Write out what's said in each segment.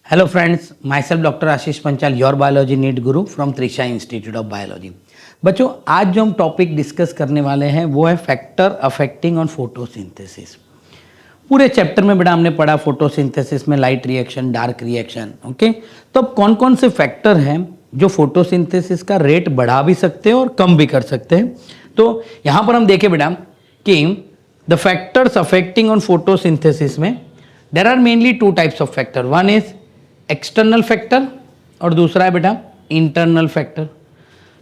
Hello friends, myself doctor Ashish Panchal, your biology NEET guru from Trisha institute of biology. बच्चों, आज जो हम टॉपिक डिस्कस करने वाले हैं वो है फैक्टर अफेक्टिंग ऑन फोटोसिंथेसिस। पूरे चैप्टर में बेटा हमने पढ़ा फोटोसिंथेसिस में light reaction, dark reaction. Okay, तो अब कौन कौन से फैक्टर हैं जो फोटोसिंथेसिस का रेट बढ़ा भी सकते हैं और कम भी कर सकते हैं। तो यहाँ पर हम देखें बेटा कि the factors affecting on photosynthesis में there are mainly two types of factor. One is external factor और दूसरा है बेटा internal factor.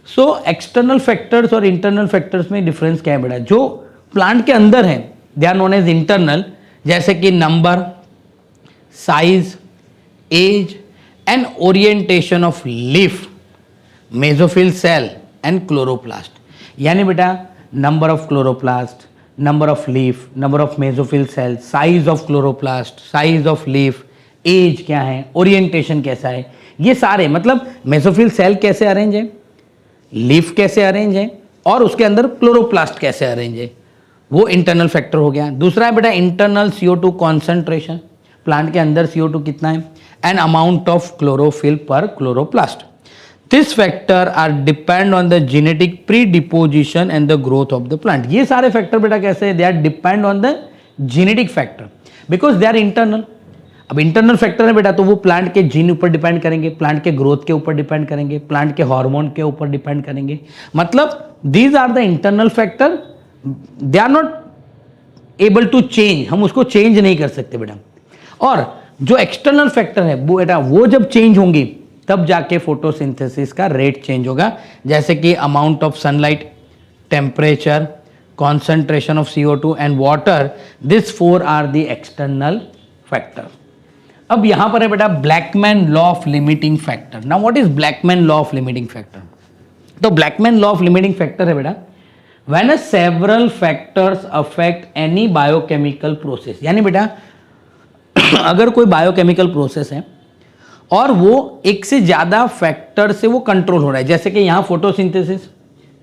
So external factors और इंटरनल फैक्टर्स में डिफरेंस क्या है बेटा? जो प्लांट के अंदर है they are known as internal, जैसे कि number, size, age and orientation of leaf, mesophyll cell and chloroplast. यानी बेटा number of chloroplast, number of leaf, number of mesophyll cell, size of chloroplast, size of leaf, age क्या है, orientation कैसा है, ये सारे मतलब मेसोफिल सेल कैसे अरेंज है, लीफ कैसे अरेंज है और उसके अंदर क्लोरोप्लास्ट कैसे अरेंज है, वो इंटरनल फैक्टर हो गया। दूसरा है बेटा इंटरनल CO2 कॉन्सेंट्रेशन, प्लांट के अंदर CO2 कितना है, and amount of chlorophyll per chloroplast. This factor are depend on the genetic predisposition and the growth of the plant. ये सारे फैक्टर बेटा कैसे है? They are depend on the genetic factor because they are internal. अब internal factor है बेटा तो वो प्लांट के जीन ऊपर डिपेंड करेंगे, प्लांट के ग्रोथ के ऊपर डिपेंड करेंगे, प्लांट के हार्मोन के ऊपर डिपेंड करेंगे। मतलब these are the internal factor, they are not able to change, हम उसको चेंज नहीं कर सकते बेटा। और जो एक्सटर्नल फैक्टर है वो बेटा वो जब चेंज होंगी तब जाके फोटोसिंथेसिस का रेट चेंज होगा, जैसे कि amount of sunlight, temperature, concentration of CO2 and water. This four are the external factor. अब यहां पर है बेटा Blackman law of limiting factor. Now what is Blackman law of limiting factor? तो Blackman law of limiting factor है बेटा when several factors affect any biochemical process. यानी बेटा अगर कोई बायोकेमिकल प्रोसेस है और वो एक से ज्यादा फैक्टर से वो कंट्रोल हो रहा है, जैसे कि यहां फोटोसिंथेसिस,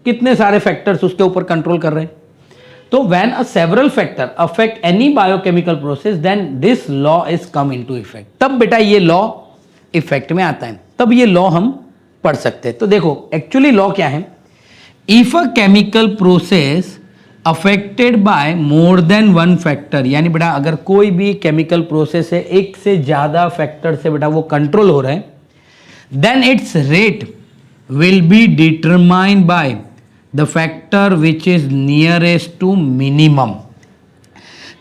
कितने सारे फैक्टर्स उसके ऊपर कंट्रोल कर रहे हैं। तो when a several factor affect any biochemical process then this law is come into effect। तब बेटा ये लॉ इफेक्ट में आता है, तब ये लॉ हम पढ़ सकते हैं। तो देखो एक्चुअली लॉ क्या है? If a chemical process affected by more than one factor, यानी बेटा अगर कोई भी केमिकल प्रोसेस है एक से ज्यादा फैक्टर से बेटा वो कंट्रोल हो रहा है, then its rate will be determined by the factor which is nearest to minimum.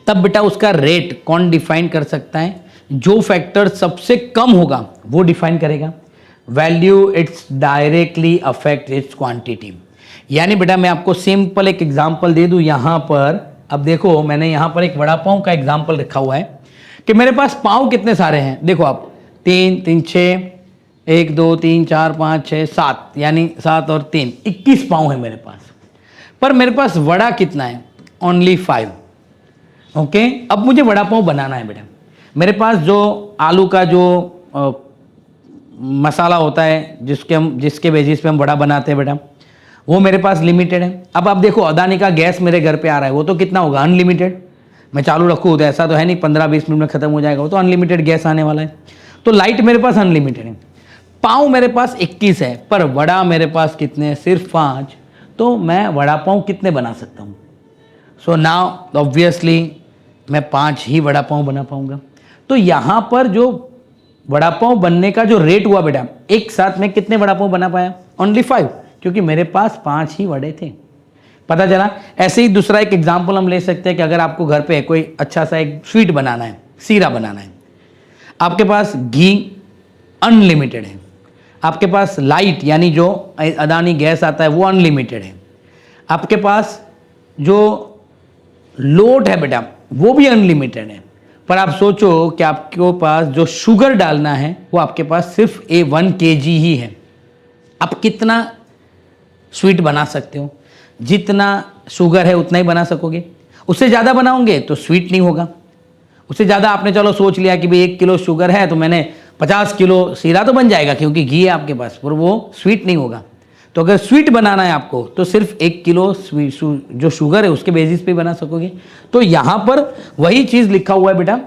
तब बेटा उसका रेट कौन डिफाइन कर सकता है? जो फैक्टर सबसे कम होगा वो डिफाइन करेगा। Value it's directly affect it's quantity. यानी बेटा मैं आपको सिंपल एक एग्जांपल दे दूं यहां पर। अब देखो मैंने यहां पर एक वड़ा पाव का एग्जांपल रखा हुआ है कि मेरे पास पाव कितने सारे हैं। देखो आप 3 3 6 1 2 3 4 5 6 7, यानी 7 और 3 21 पाव है मेरे पास। पर मेरे पास वड़ा कितना है? ओनली 5। ओके, अब मुझे वड़ा पाव बनाना है बेटा। मेरे पास जो आलू का जो मसाला होता है जिसके बेसिस पे हम वड़ा बनाते हैं बेटा, वो मेरे पास लिमिटेड है। अब आप देखो अदानी का गैस मेरे घर पे आ रहा है, वो तो कितना होगा? अनलिमिटेड। मैं चालू रखूँ तो ऐसा तो है नहीं 15-20 मिनट में खत्म हो जाएगा, वो तो अनलिमिटेड गैस आने वाला है। तो लाइट मेरे पास अनलिमिटेड है, पाव मेरे पास 21 है, पर वड़ा मेरे पास कितने हैं? सिर्फ 5। तो मैं वड़ा पाव कितने बना सकता हूँ? सो नाउ ऑब्वियसली मैं 5 ही वड़ा पाव बना पाऊंगा। तो यहाँ पर जो वड़ा पाव बनने का जो रेट हुआ बेटा, एक साथ में कितने वड़ा पाव बना पाया? ओनली 5, क्योंकि मेरे पास 5 ही वड़े थे। पता चला? ऐसे ही दूसरा एक एग्जाम्पल हम ले सकते हैं कि अगर आपको घर पे कोई अच्छा सा एक स्वीट बनाना है, सीरा बनाना है, आपके पास घी अनलिमिटेड है, आपके पास लाइट यानी जो अदानी गैस आता है वो अनलिमिटेड है, आपके पास जो लोड है बेटा वो भी अनलिमिटेड है, पर आप सोचो कि आपके पास जो शुगर डालना है वो आपके पास सिर्फ 1 kg ही है। आप कितना स्वीट बना सकते हो? जितना शुगर है उतना ही बना सकोगे। उससे ज़्यादा बनाओगे तो स्वीट नहीं होगा। उससे ज़्यादा आपने चलो सोच लिया कि भाई 1 किलो शुगर है तो मैंने 50 किलो सीरा तो बन जाएगा क्योंकि घी है आपके पास, पर वो स्वीट नहीं होगा। तो अगर स्वीट बनाना है आपको तो सिर्फ 1 किलो जो शुगर है उसके बेसिस पे बना सकोगे। तो यहाँ पर वही चीज़ लिखा हुआ है बेटा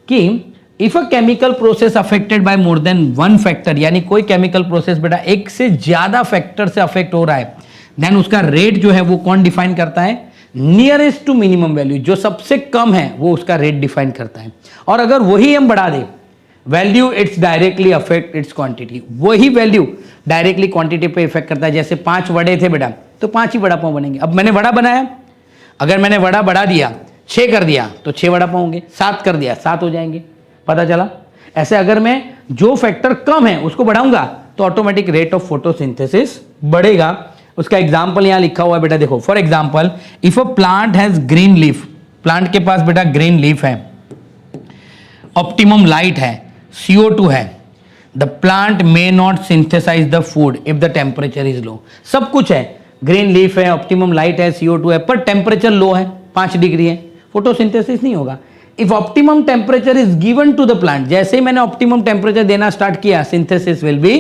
कि if a chemical process affected by more than one factor, यानी कोई केमिकल प्रोसेस बेटा एक से ज्यादा फैक्टर से अफेक्ट हो रहा है, देन उसका रेट जो है वो कौन डिफाइन करता है? नियरेस्ट टू मिनिमम वैल्यू, जो सबसे कम है वो उसका रेट डिफाइन करता है। और अगर वही हम बढ़ा दे value, it's directly affect it's quantity, वही वैल्यू डायरेक्टली क्वांटिटी पे इफेक्ट करता है। जैसे 5 वड़े थे बेटा, तो 5 ही वड़ा पाव बनेंगे। अब मैंने वड़ा बनाया, अगर मैंने वड़ा बढ़ा दिया 6 कर दिया तो 6 वड़ा पाव होंगे, 7 कर दिया 7 हो जाएंगे। पता चला? ऐसे अगर मैं जो फैक्टर कम है उसको बढ़ाऊंगा तो ऑटोमेटिक रेट ऑफ फोटोसिंथेसिस बढ़ेगा। उसका एग्जाम्पल यहां लिखा हुआ है बेटा, देखो। For example, if a plant has green leaf, plant के पास बेटा ग्रीन लीफ है, ऑप्टिमम लाइट है, CO2 है, the plant may not synthesise the food if the temperature is low. सब कुछ है, ग्रीन लीफ है, ऑप्टिमम लाइट है, CO2 है, पर टेम्परेचर लो है, 5 डिग्री है, फोटोसिंथेसिस नहीं होगा। If optimum temperature is given to the plant, जैसे ही मैंने ऑप्टिमम टेम्परेचर देना स्टार्ट किया, सिंथेसिस विल बी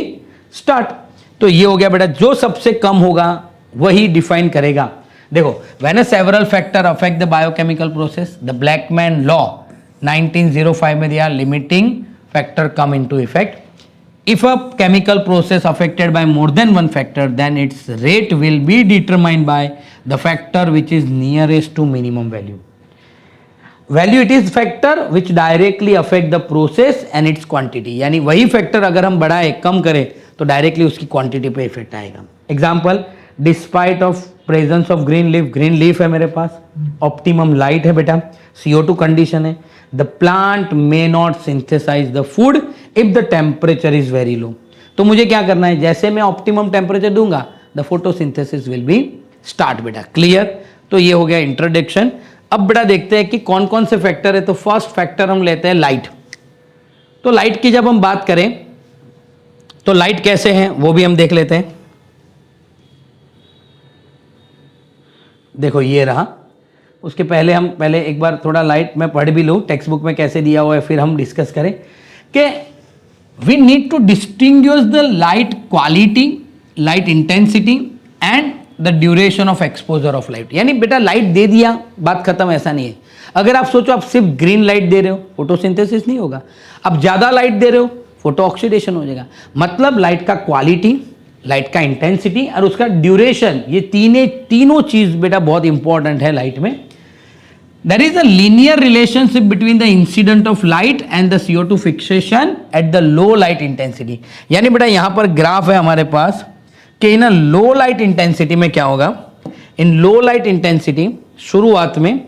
स्टार्ट। तो ये हो गया बेटा, जो सबसे कम होगा वही डिफाइन करेगा। देखो, when several factor affect the biochemical process, the Blackman law 1905 में दिया, limiting factor come into effect. If a chemical process affected by more than one factor, then its rate will be determined by the factor which is nearest to minimum value. Value it is factor which directly affect the process and its quantity. यानी वही factor अगर हम बढ़ाए कम करें तो directly उसकी quantity पे effect आएगा। Example, despite of presence of green leaf, green leaf है मेरे पास, ऑप्टिमम लाइट है बेटा, CO2 कंडीशन है, the plant may not synthesise the food if the temperature is very low. तो मुझे क्या करना है, जैसे मैं ऑप्टिमम टेम्परेचर दूंगा the photosynthesis will be start बेटा। क्लियर? तो ये हो गया इंट्रोडक्शन। अब बेटा देखते हैं कि कौन कौन से फैक्टर है। तो फर्स्ट फैक्टर हम लेते हैं लाइट। तो लाइट की जब हम बात करें तो लाइट कैसे है वो भी हम देख लेते हैं। देखो ये रहा, उसके पहले हम एक बार थोड़ा लाइट में पढ़ भी लूँ, टेक्स्ट बुक में कैसे दिया हुआ है, फिर हम डिस्कस करें कि we need to distinguish the light quality, light intensity and the duration of exposure of light. यानी बेटा लाइट दे दिया, बात खत्म, ऐसा नहीं है। अगर आप सोचो आप सिर्फ ग्रीन लाइट दे रहे हो, फोटोसिंथेसिस नहीं होगा। आप ज़्यादा लाइट दे रहे हो, फोटो ऑक्सीडेशन हो जाएगा। मतलब लाइट का क्वालिटी, लाइट का इंटेंसिटी और उसका ड्यूरेशन, ये तीनों चीज बेटा बहुत इंपॉर्टेंट है लाइट में। There is a linear relationship between the incident of light and the CO2 fixation at the low light intensity। यानी बेटा यहां पर ग्राफ है हमारे पास कि इन लो लाइट इंटेंसिटी में क्या होगा। इन लो लाइट इंटेंसिटी शुरुआत में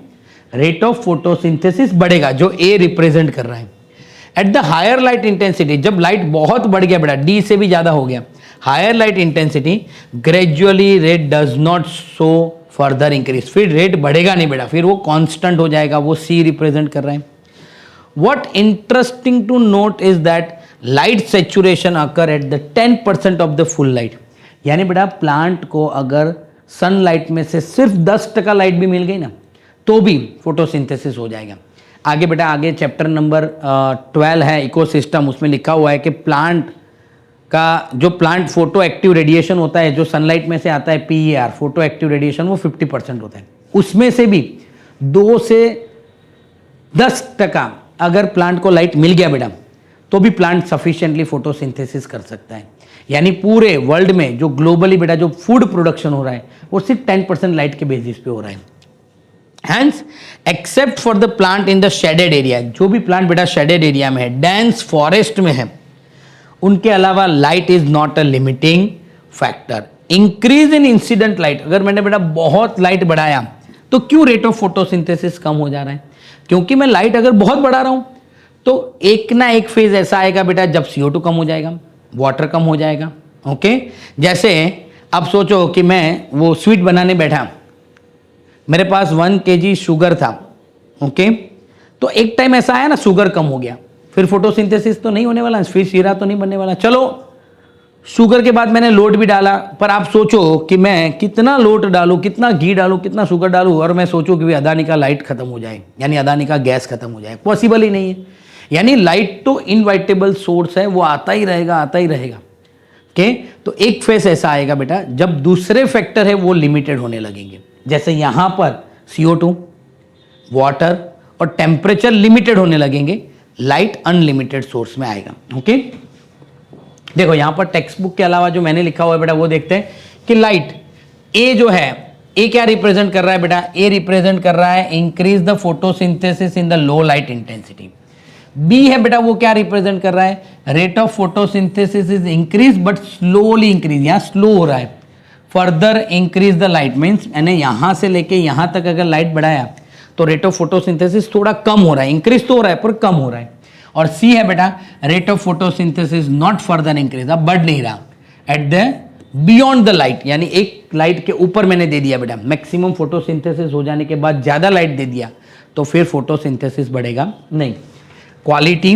रेट ऑफ फोटोसिंथेसिस बढ़ेगा, जो A रिप्रेजेंट कर रहा है। At the higher light intensity, जब लाइट बहुत बढ़ गया बेटा, D से भी ज्यादा हो गया, higher light intensity, gradually rate does not show further increase, फिर रेट बढ़ेगा नहीं बेटा, फिर वो कांस्टेंट हो जाएगा, वो C रिप्रेजेंट कर रहा है। What interesting to note is that light saturation occur at the 10% of the full light. यानी बेटा प्लांट को अगर सनलाइट में से सिर्फ 10% लाइट भी मिल गई ना तो भी फोटोसिंथेसिस हो जाएगा। आगे बेटा, आगे चैप्टर नंबर 12 है इकोसिस्टम, उसमें लिखा हुआ है कि प्लांट का जो प्लांट फोटो एक्टिव रेडिएशन होता है, जो सनलाइट में से आता है, PER फोटो एक्टिव रेडिएशन, वो 50% होता है। उसमें से भी 2 से 10% अगर प्लांट को लाइट मिल गया बेटा तो भी प्लांट सफिशिएंटली फोटोसिंथेसिस कर सकता है। यानी पूरे वर्ल्ड में जो ग्लोबली बेटा जो फूड प्रोडक्शन हो रहा है वो सिर्फ 10% लाइट के बेसिस पे हो रहा है। Hence except for the plant in the shaded area, जो भी प्लांट बेटा शेडेड एरिया में है, डेंस फॉरेस्ट में है, उनके अलावा light is not a limiting factor. Increase in incident light, अगर मैंने बेटा बहुत लाइट बढ़ाया तो क्यों रेट ऑफ फोटोसिंथेसिस कम हो जा रहा है? क्योंकि मैं लाइट अगर बहुत बढ़ा रहा हूं तो एक ना एक फेज ऐसा आएगा बेटा जब CO2 कम हो जाएगा, वाटर कम हो जाएगा। ओके, जैसे अब सोचो कि मैं वो स्वीट बनाने बैठा, मेरे पास 1 kg शुगर था। ओके, तो एक टाइम ऐसा आया ना शुगर कम हो गया, फिर फोटोसिंथेसिस तो नहीं होने वाला, फिर शीरा तो नहीं बनने वाला। चलो शुगर के बाद मैंने लोट भी डाला, पर आप सोचो कि मैं कितना लोट डालूं, कितना घी डालूं, कितना शुगर डालूं, और मैं सोचूं कि अदानी का लाइट खत्म हो जाए, यानी अदानी का गैस खत्म हो जाए, पॉसिबल ही नहीं है। यानी लाइट तो इनवाइटेबल सोर्स है, वो आता ही रहेगा, आता ही रहेगा। ओके, तो एक फेस ऐसा आएगा बेटा जब दूसरे फैक्टर है वो लिमिटेड होने लगेंगे। जैसे यहां पर CO2, वाटर और टेम्परेचर लिमिटेड होने लगेंगे, लाइट अनलिमिटेड सोर्स में आएगा। ओके, देखो यहां पर टेक्स्ट बुक के अलावा जो मैंने लिखा हुआ है बेटा वो देखते हैं कि लाइट ए जो है, ए क्या रिप्रेजेंट कर रहा है बेटा, ए रिप्रेजेंट कर रहा है increase the photosynthesis in the low light intensity. B है बेटा वो क्या रिप्रेजेंट कर रहा है, rate of photosynthesis is increase but slowly increase, यहां स्लो हो रहा है। Further increase the light means यानी यहां से लेके यहां तक अगर लाइट बढ़ाया तो रेट ऑफ फोटोसिंथेसिस थोड़ा कम हो रहा है, इंक्रीज तो हो रहा है पर कम हो रहा है। और सी है बेटा rate of photosynthesis not further increase, अब बढ़ नहीं रहा, at the beyond the light, यानी एक लाइट के ऊपर मैंने दे दिया बेटा, मैक्सिमम फोटोसिंथेसिस हो जाने के बाद ज्यादा लाइट दे दिया तो फिर फोटोसिंथेसिस बढ़ेगा नहीं। Quality,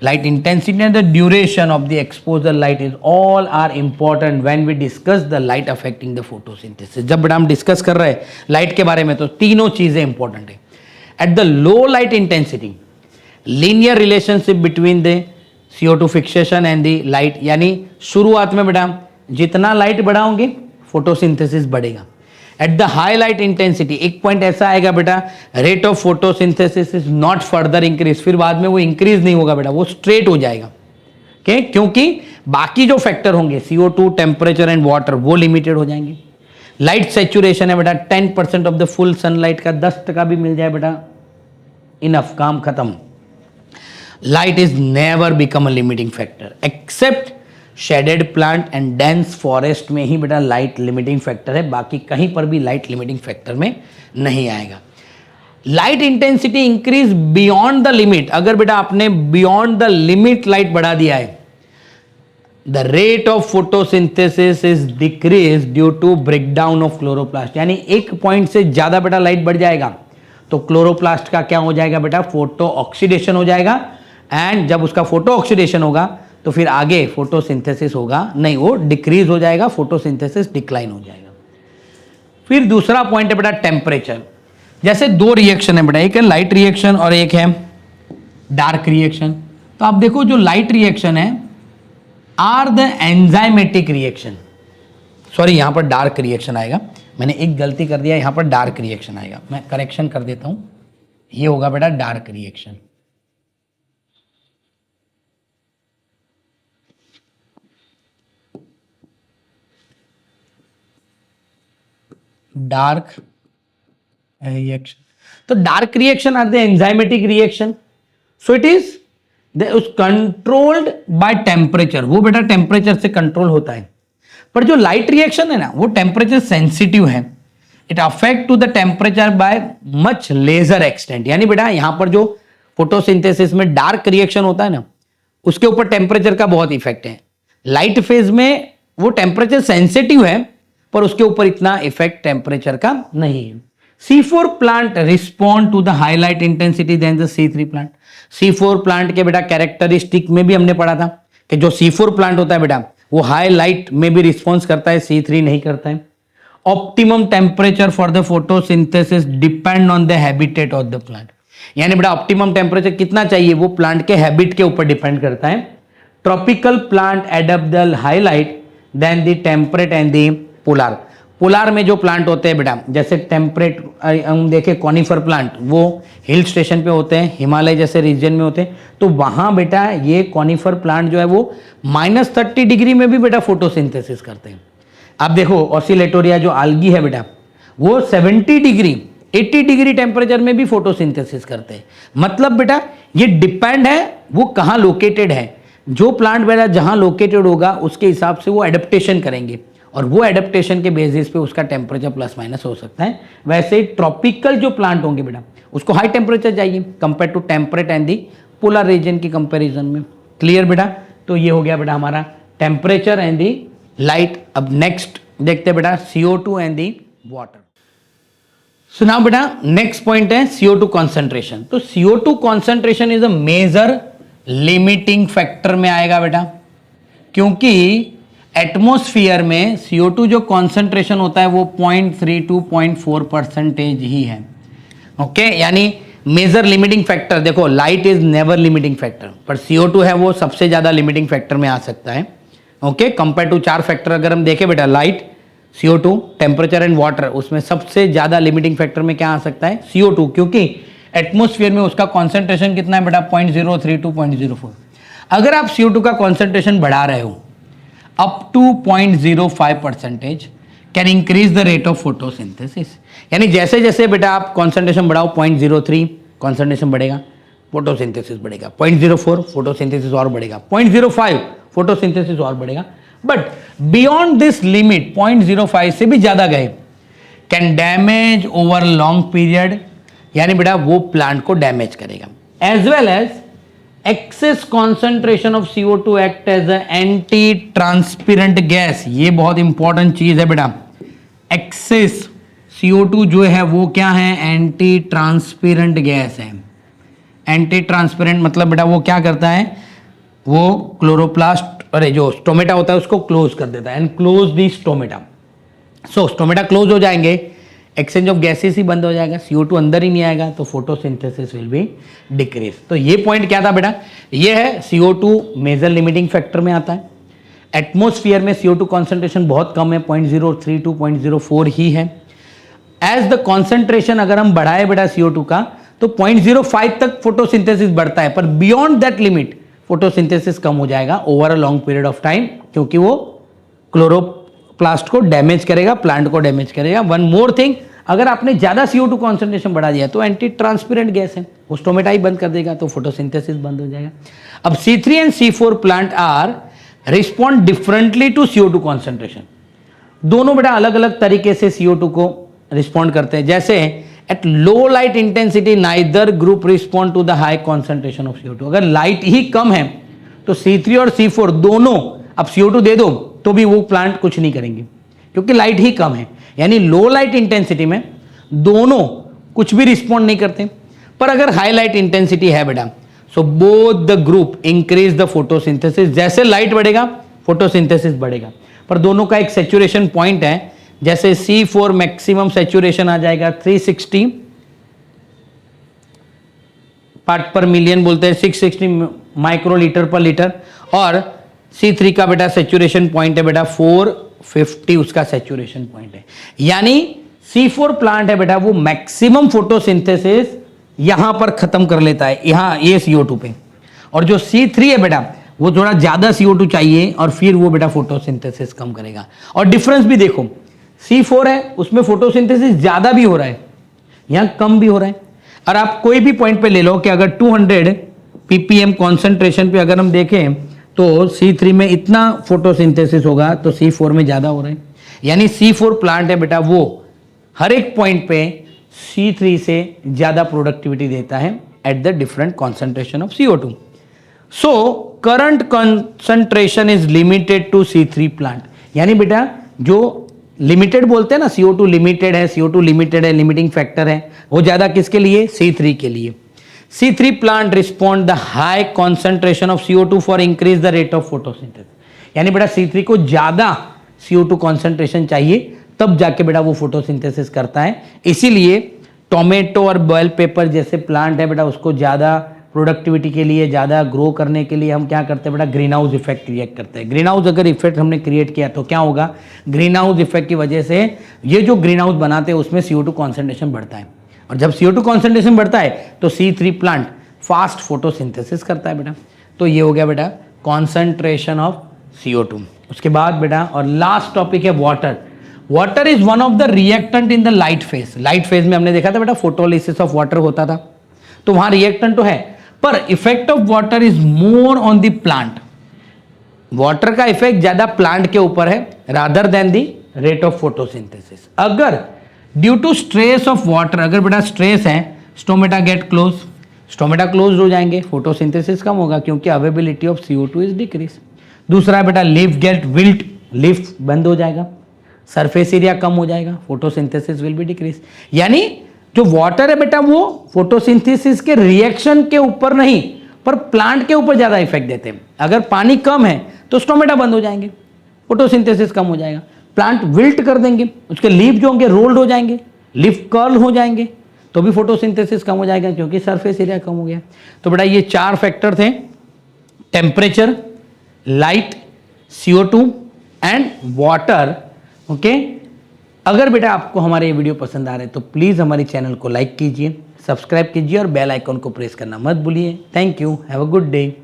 light intensity and the duration of the exposure light is all are important when we discuss the light affecting the photosynthesis। जब हम डिस्कस कर रहे हैं लाइट के बारे में तो तीनों चीजें इंपॉर्टेंट है। At the low light intensity linear relationship between the CO2 fixation and the light, यानी शुरुआत में बेटा जितना लाइट बढ़ाओगे फोटोसिंथेसिस बढ़ेगा। At the high light intensity एक पॉइंट ऐसा आएगा बेटा, rate of photosynthesis is not further increase, फिर बाद में वो इंक्रीज नहीं होगा बेटा, वो स्ट्रेट हो जाएगा। ओके, क्योंकि बाकी जो फैक्टर होंगे CO2, टेम्परेचर एंड वाटर वो लिमिटेड हो जाएंगे। लाइट सेचुरेशन है बेटा 10% ऑफ द फुल सनलाइट का 10% भी मिल जाए बेटा, इनफ, काम खत्म। Light is never become a limiting factor except shaded plant and dense forest में ही बेटा लाइट लिमिटिंग फैक्टर है, बाकी कहीं पर भी लाइट लिमिटिंग फैक्टर में नहीं आएगा। Light intensity increase beyond the limit, अगर बेटा आपने बियॉन्ड द लिमिट लाइट बढ़ा दिया है, the rate of photosynthesis is decrease due to breakdown of chloroplast, यानी एक पॉइंट से ज्यादा बेटा लाइट बढ़ जाएगा तो क्लोरोप्लास्ट का क्या हो जाएगा बेटा, फोटो ऑक्सीडेशन हो जाएगा। एंड जब उसका फोटो ऑक्सीडेशन होगा तो फिर आगे फोटोसिंथेसिस होगा नहीं, वो डिक्रीज हो जाएगा, फोटोसिंथेसिस डिक्लाइन हो जाएगा। फिर दूसरा पॉइंट है बेटा टेम्परेचर। जैसे दो रिएक्शन है बेटा, एक है लाइट रिएक्शन और एक है डार्क रिएक्शन। तो आप देखो जो लाइट रिएक्शन है are the enzymatic reaction, sorry यहां पर डार्क रिएक्शन आएगा, मैंने एक गलती कर दिया, यहां पर डार्क रिएक्शन आएगा, मैं करेक्शन कर देता हूं, ये होगा बेटा डार्क रिएक्शन। डार्क रिएक्शन, तो dark reaction are the enzymatic reaction, so it is controlled by temperature, वो बेटा टेम्परेचर से कंट्रोल होता है। पर जो लाइट रिएक्शन है ना वो टेम्परेचर सेंसिटिव है, it affect to the temperature by much lesser extent, यानी बेटा यहां पर जो फोटोसिंथेसिस में डार्क रिएक्शन होता है ना उसके ऊपर टेम्परेचर का बहुत इफेक्ट है। लाइट फेज में वो टेम्परेचर सेंसिटिव है पर उसके ऊपर इतना इफेक्ट टेम्परेचर का नहीं है। C4 plant respond to the high light intensity than the C3 plant. C4 plant के बेटा कैरेक्टरिस्टिक में भी हमने पढ़ा था कि जो C4 प्लांट होता है बेटा वो हाई लाइट में भी रिस्पॉन्स करता है, C3 नहीं करता है। Optimum temperature for the photosynthesis depend on the habitat of the plant, यानी बेटा ऑप्टिमम टेम्परेचर कितना चाहिए वो प्लांट के हैबिट के ऊपर डिपेंड करता है। Tropical plant adapt the high light than the temperate and the polar. Polar में जो प्लांट होते हैं बेटा जैसे टेम्परेट हम देखें कॉनिफर प्लांट वो हिल स्टेशन पे होते हैं, हिमालय जैसे रीजन में होते हैं, तो वहां बेटा ये कॉनिफर प्लांट जो है वो -30 डिग्री में भी बेटा फोटोसिंथेसिस करते हैं। आप देखो ऑसिलेटोरिया जो आल्गी है बेटा वो 70 डिग्री 80 डिग्री टेम्परेचर में भी फोटोसिंथेसिस करते हैं। मतलब बेटा ये डिपेंड है वो कहाँ लोकेटेड है, जो प्लांट बेटा जहां लोकेटेड होगा उसके हिसाब से वो एडेप्टेशन करेंगे और वो एडेप्टेशन के बेसिस पे उसका टेम्परेचर प्लस माइनस हो सकता है। वैसे ही ट्रॉपिकल जो प्लांट होंगे बेटा उसको हाई टेम्परेचर चाहिए compare to temperate and the polar region की कंपैरिजन में। क्लियर बेटा, तो ये हो गया बेटा हमारा टेम्परेचर एंड दी लाइट। अब नेक्स्ट देखते हैं बेटा CO2 and the water. So now बेटा नेक्स्ट पॉइंट है CO2 कॉन्सेंट्रेशन। तो CO2 concentration is a major limiting factor में आएगा बेटा, क्योंकि एटमॉस्फेयर में CO2 जो कॉन्सेंट्रेशन होता है वो 0.3 to 0.4% ही है। ओके, यानी मेजर लिमिटिंग फैक्टर, देखो light is never limiting factor पर CO2 है वो सबसे ज्यादा लिमिटिंग फैक्टर में आ सकता है। ओके, कंपेयर टू 4 फैक्टर अगर हम देखें बेटा light, CO2, temperature and water, उसमें सबसे ज्यादा लिमिटिंग फैक्टर में क्या आ सकता है CO2, क्योंकि एटमोस्फियर में उसका कॉन्सेंट्रेशन कितना है बेटा 0.03 to 0.04। अगर आप CO2 का कॉन्सेंट्रेशन बढ़ा रहे हो up to 0.05% can increase the rate of photosynthesis. यानी जैसे जैसे बेटा आप कॉन्सेंट्रेशन बढ़ाओ 0.03 कॉन्सेंट्रेशन बढ़ेगा, फोटोसिंथेसिस बढ़ेगा, 0.04 फोटोसिंथेसिस और बढ़ेगा, 0.05 फोटोसिंथेसिस और बढ़ेगा। बट बियॉन्ड दिस लिमिट 0.05 से भी ज्यादा गए can damage over long period, यानी बेटा वो प्लांट को डैमेज करेगा। As well as excess concentration of CO2 act as antitranspirant gas. ये बहुत इंपॉर्टेंट चीज है बेटा। एक्सेस CO2 जो है वो क्या है, एंटी ट्रांसपेरेंट गैस है। एंटी ट्रांसपेरेंट मतलब बेटा वो क्या करता है, वो क्लोरोप्लास्ट अरे जो स्टोमेटा होता है उसको क्लोज कर देता है, and close the stomata. So stomata close हो जाएंगे, एक्सचेंज ऑफ गैसेस ही बंद हो जाएगा, CO2 अंदर ही नहीं आएगा, तो फोटोसिंथेसिस विल बी डिक्रीज। तो ये पॉइंट क्या था बेटा, ये है CO2 मेजर लिमिटिंग फैक्टर में आता है। एटमोस्फियर में CO2 कॉन्सेंट्रेशन बहुत कम है, 0.03 to 0.04 ही है। एज द कॉन्सेंट्रेशन अगर हम बढ़ाए बेटा CO2 का तो 0.05 तक फोटोसिंथेसिस बढ़ता है, पर बियॉन्ड दैट लिमिट फोटोसिंथेसिस कम हो जाएगा over a long period of time, क्योंकि वो क्लोरोप्लास्ट को डैमेज करेगा, प्लांट को डैमेज करेगा। वन मोर थिंग, अगर आपने ज्यादा CO2 कॉन्सेंट्रेशन बढ़ा दिया तो एंटी ट्रांसपेरेंट गैस है, वो स्टोमेटा ही बंद कर देगा, तो फोटोसिंथेसिस बंद हो जाएगा। अब C3 and C4 plant are respond differently to CO2 concentration. दोनों बेटा अलग अलग तरीके से CO2 को रिस्पॉन्ड करते हैं। जैसे at low light intensity neither group respond to the high concentration of CO2। अगर लाइट ही कम है तो C3 और C4 दोनों, अब CO2 दे दो तो भी वो प्लांट कुछ नहीं करेंगे, क्योंकि लाइट ही कम है। यानी लो लाइट इंटेंसिटी में दोनों कुछ भी रिस्पॉन्ड नहीं करते। पर अगर हाई लाइट इंटेंसिटी है बेटा, so both the group increase the photosynthesis. जैसे लाइट बढ़ेगा फोटोसिंथेसिस बढ़ेगा, पर दोनों का एक सैचुरेशन पॉइंट है। जैसे C4 मैक्सिमम सैचुरेशन आ जाएगा 360 पार्ट पर मिलियन बोलते हैं, 660 माइक्रोलीटर पर लीटर, और C3 का बेटा सैचुरेशन पॉइंट है बेटा 450 उसका सैचुरेशन पॉइंट है। यानी C4 प्लांट है बेटा वो मैक्सिमम फोटोसिंथेसिस यहां पर खत्म कर लेता है, यहां ये CO2 पे। और जो C3 है बेटा वो थोड़ा ज्यादा CO2 चाहिए और फिर वो बेटा फोटोसिंथेसिस कम करेगा। और डिफरेंस भी देखो, C4 है उसमें फोटोसिंथेसिस ज्यादा भी हो रहा है, यहां कम भी हो रहा है। और आप कोई भी पॉइंट पे ले लो कि अगर 200 ppm कॉन्सेंट्रेशन पे अगर हम देखें तो C3 में इतना फोटोसिंथेसिस होगा तो C4 में ज्यादा हो रहा है। यानी C4 प्लांट है बेटा वो हर एक पॉइंट पे C3 से ज्यादा प्रोडक्टिविटी देता है at the different concentration of CO2। So current concentration is limited to C3 plant. यानी बेटा जो लिमिटेड बोलते हैं ना, CO2 लिमिटेड है, CO2 लिमिटेड है, लिमिटिंग फैक्टर है, वो ज्यादा किसके लिए, C3 के लिए। C3 plant respond the high concentration of CO2 for increase the rate of photosynthesis। यानी बेटा C3 को ज्यादा CO2 concentration चाहिए तब जाके बेटा वो फोटोसिंथेसिस करता है। इसीलिए टोमेटो और बेल पेपर जैसे प्लांट है बेटा उसको ज्यादा प्रोडक्टिविटी के लिए, ज्यादा ग्रो करने के लिए हम क्या करते हैं बेटा, ग्रीन हाउस इफेक्ट क्रिएट करते हैं। ग्रीन हाउस अगर इफेक्ट हमने क्रिएट किया तो क्या होगा, ग्रीन हाउस इफेक्ट की वजह से ये जो ग्रीन हाउस बनाते हैं उसमें CO2 कॉन्सेंट्रेशन बढ़ता है, और जब CO2 कॉन्सेंट्रेशन बढ़ता है तो C3 प्लांट फास्ट फोटोसिंथेसिस करता है बेटा। तो ये हो गया बेटा कॉन्सेंट्रेशन ऑफ CO2। उसके बाद बेटा और लास्ट टॉपिक है water. Water is one of the reactant in the light phase. Light phase में हमने देखा था बेटा फोटोलिसिस ऑफ वाटर होता था, तो वहां रिएक्टेंट तो है, पर effect of water is more on the plant. Water का इफेक्ट ज्यादा प्लांट के ऊपर है rather than the rate of photosynthesis. अगर due to stress of water, अगर बेटा स्ट्रेस है, stomata get close, stomata close हो जाएंगे, फोटोसिंथेसिस कम होगा क्योंकि availability of CO2 is decrease. दूसरा बेटा लीफ गेट विल्ट, लीफ बंद हो जाएगा, सरफेस एरिया कम हो जाएगा, फोटोसिंथेसिस विल बी डिक्रीज। यानी जो वाटर है बेटा वो फोटोसिंथेसिस के रिएक्शन के ऊपर नहीं पर प्लांट के ऊपर ज्यादा इफेक्ट देते हैं। अगर पानी कम है तो स्टोमेटा बंद हो जाएंगे, फोटोसिंथेसिस कम हो जाएगा, प्लांट विल्ट कर देंगे, उसके लीफ जो होंगे रोल्ड हो जाएंगे, लीफ कर्ल हो जाएंगे, तो भी फोटोसिंथेसिस कम हो जाएगा क्योंकि सरफेस एरिया कम हो गया। तो बेटा ये 4 फैक्टर थे, temperature, light, CO2 and water. Okay, अगर बेटा आपको हमारे ये वीडियो पसंद आ रहे हैं तो प्लीज़ हमारे चैनल को लाइक कीजिए, सब्सक्राइब कीजिए और बेल आइकन को प्रेस करना मत भूलिए। Thank you, have a good day.